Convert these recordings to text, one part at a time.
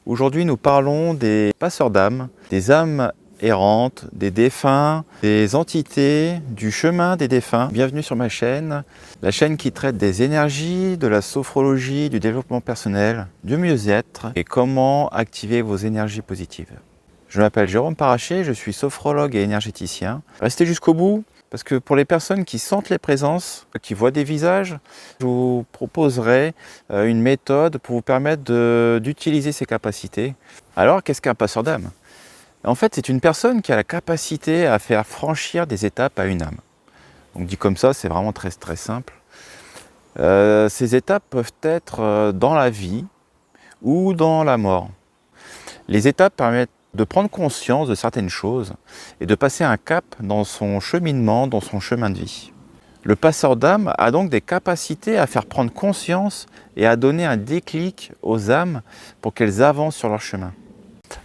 Aujourd'hui, nous parlons des passeurs d'âmes, des âmes errantes, des défunts, des entités, du chemin des défunts. Bienvenue sur ma chaîne, la chaîne qui traite des énergies, de la sophrologie, du développement personnel, du mieux-être et comment activer vos énergies positives. Je m'appelle Jérôme Paraché, je suis sophrologue et énergéticien. Restez jusqu'au bout, parce que pour les personnes qui sentent les présences, qui voient des visages, je vous proposerai une méthode pour vous permettre d'utiliser ces capacités. Alors, qu'est-ce qu'un passeur d'âme ? En fait, c'est une personne qui a la capacité à faire franchir des étapes à une âme. Donc dit comme ça, c'est vraiment très simple. Ces étapes peuvent être dans la vie ou dans la mort. Les étapes permettent de prendre conscience de certaines choses et de passer un cap dans son cheminement, dans son chemin de vie. Le passeur d'âme a donc des capacités à faire prendre conscience et à donner un déclic aux âmes pour qu'elles avancent sur leur chemin.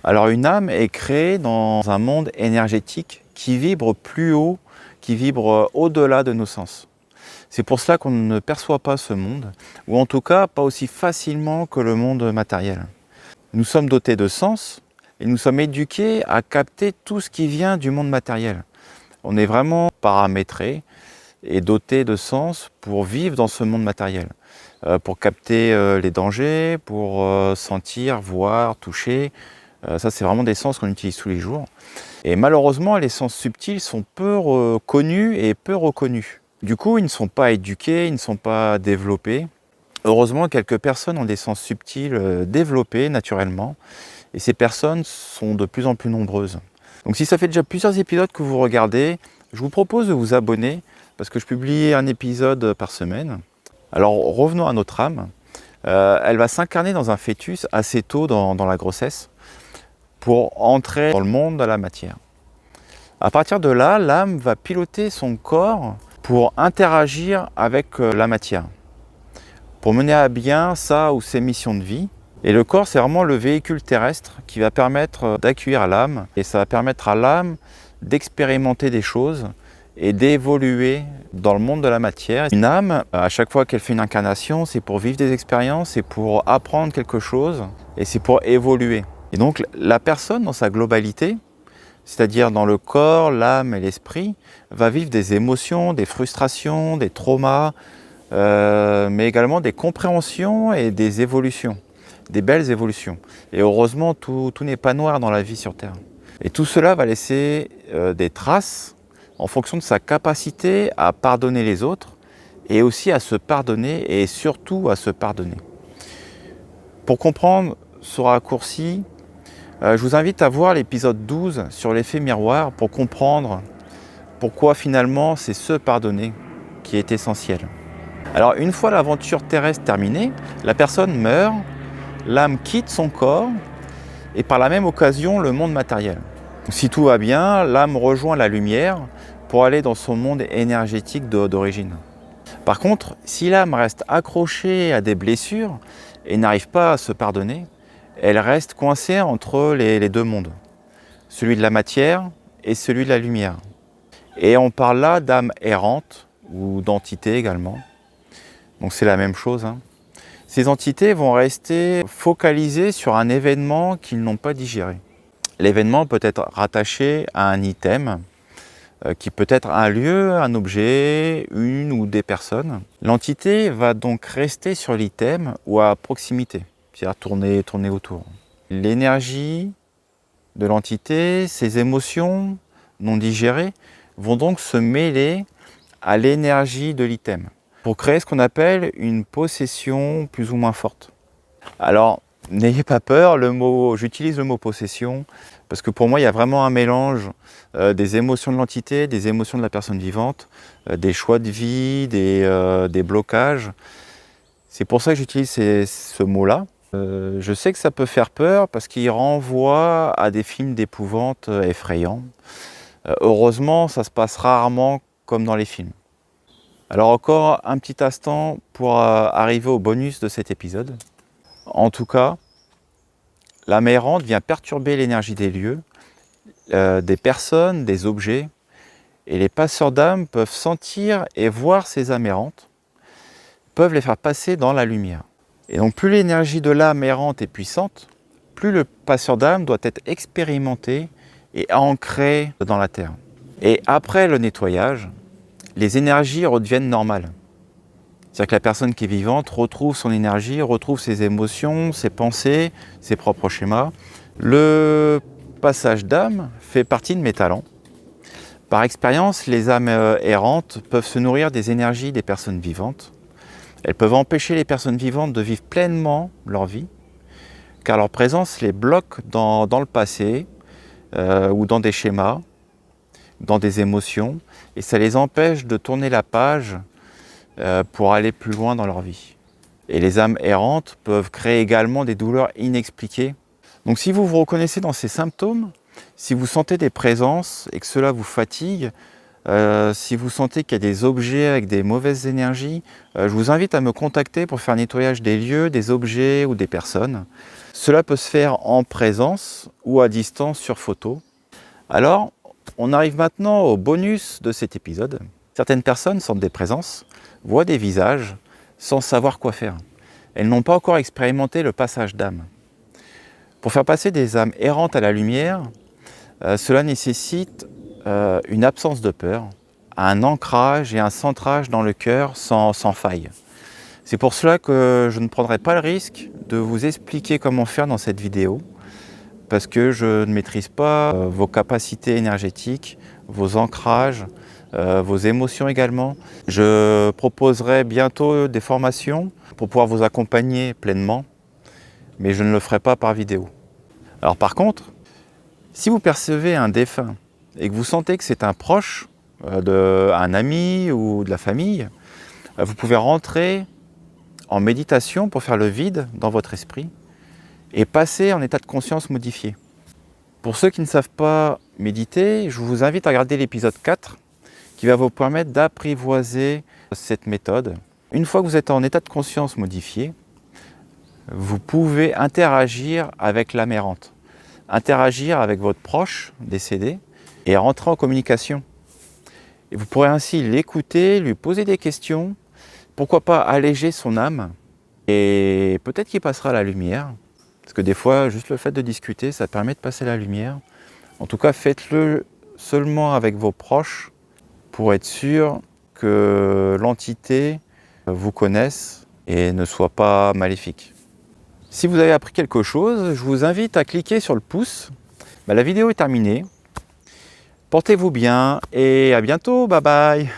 Alors une âme est créée dans un monde énergétique qui vibre plus haut, qui vibre au-delà de nos sens. C'est pour cela qu'on ne perçoit pas ce monde, ou en tout cas pas aussi facilement que le monde matériel. Nous sommes dotés de sens, et nous sommes éduqués à capter tout ce qui vient du monde matériel. On est vraiment paramétrés et dotés de sens pour vivre dans ce monde matériel, pour capter les dangers, pour sentir, voir, toucher. Ça, c'est vraiment des sens qu'on utilise tous les jours. Et malheureusement, les sens subtils sont peu connus et peu reconnus. Du coup, ils ne sont pas éduqués, ils ne sont pas développés. Heureusement, quelques personnes ont des sens subtils développés naturellement. Et ces personnes sont de plus en plus nombreuses. Donc si ça fait déjà plusieurs épisodes que vous regardez, je vous propose de vous abonner parce que je publie un épisode par semaine. Alors revenons à notre âme. Elle va s'incarner dans un fœtus assez tôt dans la grossesse pour entrer dans le monde de la matière. À partir de là, l'âme va piloter son corps pour interagir avec la matière, pour mener à bien sa ou ses missions de vie. Et le corps, c'est vraiment le véhicule terrestre qui va permettre d'accueillir l'âme et ça va permettre à l'âme d'expérimenter des choses et d'évoluer dans le monde de la matière. Une âme, à chaque fois qu'elle fait une incarnation, c'est pour vivre des expériences, c'est pour apprendre quelque chose et c'est pour évoluer. Et donc la personne dans sa globalité, c'est-à-dire dans le corps, l'âme et l'esprit, va vivre des émotions, des frustrations, des traumas, mais également des compréhensions et des évolutions. Des belles évolutions. Et heureusement, tout n'est pas noir dans la vie sur Terre. Et tout cela va laisser des traces en fonction de sa capacité à pardonner les autres et aussi à se pardonner et surtout à se pardonner. Pour comprendre ce raccourci, je vous invite à voir l'épisode 12 sur l'effet miroir pour comprendre pourquoi finalement c'est se pardonner qui est essentiel. Alors une fois l'aventure terrestre terminée, la personne meurt. L'âme quitte son corps et par la même occasion le monde matériel. Si tout va bien, l'âme rejoint la lumière pour aller dans son monde énergétique d'origine. Par contre, si l'âme reste accrochée à des blessures et n'arrive pas à se pardonner, elle reste coincée entre les deux mondes, celui de la matière et celui de la lumière. Et on parle là d'âme errante ou d'entité également. Donc c'est la même chose. Ces entités vont rester focalisées sur un événement qu'ils n'ont pas digéré. L'événement peut être rattaché à un item, qui peut être un lieu, un objet, une ou des personnes. L'entité va donc rester sur l'item ou à proximité, c'est-à-dire tourner autour. L'énergie de l'entité, ses émotions non digérées, vont donc se mêler à l'énergie de l'item, pour créer ce qu'on appelle une possession plus ou moins forte. Alors, n'ayez pas peur, j'utilise le mot possession, parce que pour moi, il y a vraiment un mélange des émotions de l'entité, des émotions de la personne vivante, des choix de vie, des blocages. C'est pour ça que j'utilise ce mot-là. Je sais que ça peut faire peur, parce qu'il renvoie à des films d'épouvante effrayants. Heureusement, ça se passe rarement comme dans les films. Alors encore un petit instant pour arriver au bonus de cet épisode. En tout cas, l'âme errante vient perturber l'énergie des lieux, des personnes, des objets. Et les passeurs d'âme peuvent sentir et voir ces âmes errantes, peuvent les faire passer dans la lumière. Et donc plus l'énergie de l'âme errante est puissante, plus le passeur d'âme doit être expérimenté et ancré dans la terre. Et après le nettoyage, les énergies redeviennent normales. C'est-à-dire que la personne qui est vivante retrouve son énergie, retrouve ses émotions, ses pensées, ses propres schémas. Le passage d'âme fait partie de mes talents. Par expérience, les âmes errantes peuvent se nourrir des énergies des personnes vivantes. Elles peuvent empêcher les personnes vivantes de vivre pleinement leur vie, car leur présence les bloque dans le passé ou dans des schémas, dans des émotions, et ça les empêche de tourner la page pour aller plus loin dans leur vie. Et les âmes errantes peuvent créer également des douleurs inexpliquées. Donc si vous vous reconnaissez dans ces symptômes, si vous sentez des présences et que cela vous fatigue, si vous sentez qu'il y a des objets avec des mauvaises énergies, je vous invite à me contacter pour faire un nettoyage des lieux, des objets ou des personnes. Cela peut se faire en présence ou à distance sur photo. Alors, on arrive maintenant au bonus de cet épisode. Certaines personnes sentent des présences, voient des visages, sans savoir quoi faire. Elles n'ont pas encore expérimenté le passage d'âme. Pour faire passer des âmes errantes à la lumière, cela nécessite une absence de peur, un ancrage et un centrage dans le cœur sans faille. C'est pour cela que je ne prendrai pas le risque de vous expliquer comment faire dans cette vidéo, parce que je ne maîtrise pas vos capacités énergétiques, vos ancrages, vos émotions également. Je proposerai bientôt des formations pour pouvoir vous accompagner pleinement, mais je ne le ferai pas par vidéo. Alors par contre, si vous percevez un défunt et que vous sentez que c'est un proche, un ami ou de la famille, vous pouvez rentrer en méditation pour faire le vide dans votre esprit et passer en état de conscience modifié. Pour ceux qui ne savent pas méditer, je vous invite à regarder l'épisode 4 qui va vous permettre d'apprivoiser cette méthode. Une fois que vous êtes en état de conscience modifié, vous pouvez interagir avec l'âme errante, interagir avec votre proche décédé et rentrer en communication. Et vous pourrez ainsi l'écouter, lui poser des questions, pourquoi pas alléger son âme, et peut-être qu'il passera à la lumière, parce que des fois, juste le fait de discuter, ça permet de passer la lumière. En tout cas, faites-le seulement avec vos proches pour être sûr que l'entité vous connaisse et ne soit pas maléfique. Si vous avez appris quelque chose, je vous invite à cliquer sur le pouce. La vidéo est terminée. Portez-vous bien et à bientôt, bye bye.